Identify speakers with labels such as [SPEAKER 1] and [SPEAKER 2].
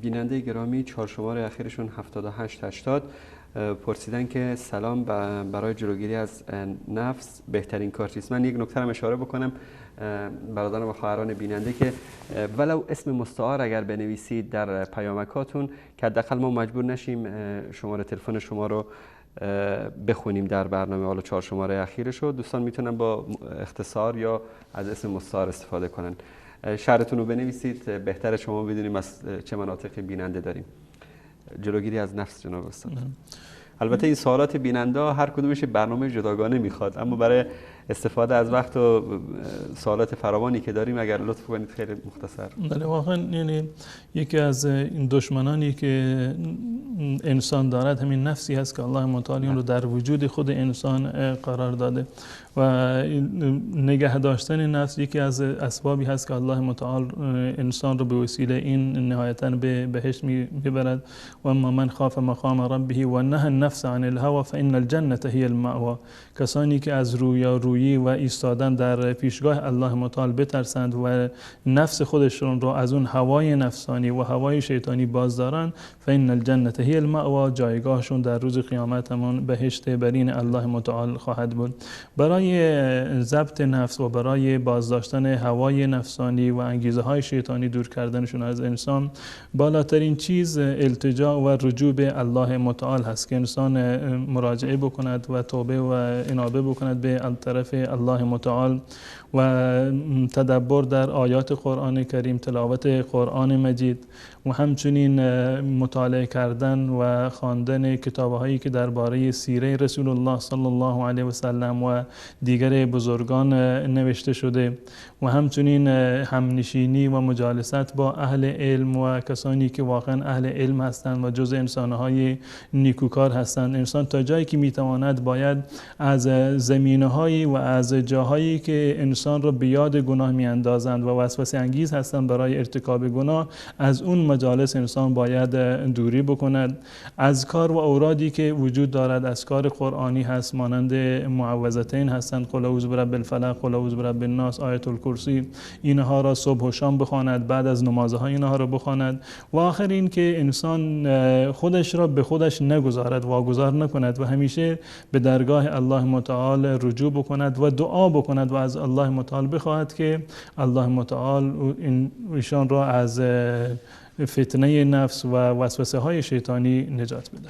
[SPEAKER 1] بیننده گرامی 4 شماره اخیرشون 7880 پرسیدن که سلام برای جلوگیری از نفس بهترین کار چیست؟ من یک نکته رو اشاره بکنم برادران و خواهران بیننده که ولو اسم مستعار اگر بنویسید در پیامکاتون که حداقل ما مجبور نشیم شماره تلفن شما رو بخونیم در برنامه. حالا 4 شماره اخیرش رو دوستان میتونن با اختصار یا از اسم مستعار استفاده کنن. شهرتون رو بنویسید، بهتر شما بدونیم از چه مناطقی بیننده داریم. جلوگیری از نفس جناب استاد. البته این سوالات بیننده هر کدومش برنامه جداگانه میخواد، اما برای استفاده از وقت و سوالات فراوانی که داریم اگر لطف کنید خیلی مختصر.
[SPEAKER 2] بله واقعا یعنی یکی از این دشمنانی که انسان دارد همین نفسی هست که الله متعال اون رو در وجود خود انسان قرار داده و نگه داشتن نفس یکی از اسبابی هست که الله متعال انسان رو به وسیله این نهایتاً به بهشت میبرد. و اما من خاف مقام ربه و نهى النفس عن الهوى فإن الجنة هي المأوى. کسانی که از رویارویی و ایستادن در پیشگاه الله متعال بترسند و نفس خودشون رو از اون هوای نفسانی و هوای شیطانی باز دارن، فإن الجنة هي المأوى، جایگاهشون در روز قیامت همون بهشت برین الله متعال خواهد بود. برای ضبط نفس و برای بازداشتن هوای نفسانی و انگیزه های شیطانی دور کردنشون از انسان، بالاترین چیز التجا و رجوع به الله متعال هست که انسان مراجعه بکند و توبه و انابه بکند به طرف الله متعال و تدبر در آیات قرآن کریم، تلاوت قرآن مجید و همچنین مطالعه کردن و خواندن کتاب‌هایی که درباره سیره رسول الله صلی الله علیه و سلم و دیگر بزرگان نوشته شده و همچنین همنشینی و مجالست با اهل علم و کسانی که واقعا اهل علم هستند و جز انسان‌های نیکوکار هستند. انسان تا جایی که میتواند باید از زمینه‌هایی و از جاهایی که انسان را به یاد گناه میاندازند و وسوسه انگیز هستند برای ارتکاب گناه، از اون مجالس انسان باید دوری بکند. اذکار و اورادی که وجود دارد اذکار قرآنی هست، مانند معوذتین هستند، قل اعوذ برب الفلق، قل اعوذ برب الناس، آیت الکرسی، اینها را صبح و شام بخواند، بعد از نمازها اینها را بخواند و آخر این که انسان خودش را به خودش نگذارد، واگذار نکند و همیشه به درگاه الله متعال رجوع بکند و دعا بکند و از الله متعال بخواهد که الله متعال ایشان را از فتنه نفس و وسوسه های شیطانی نجات بده.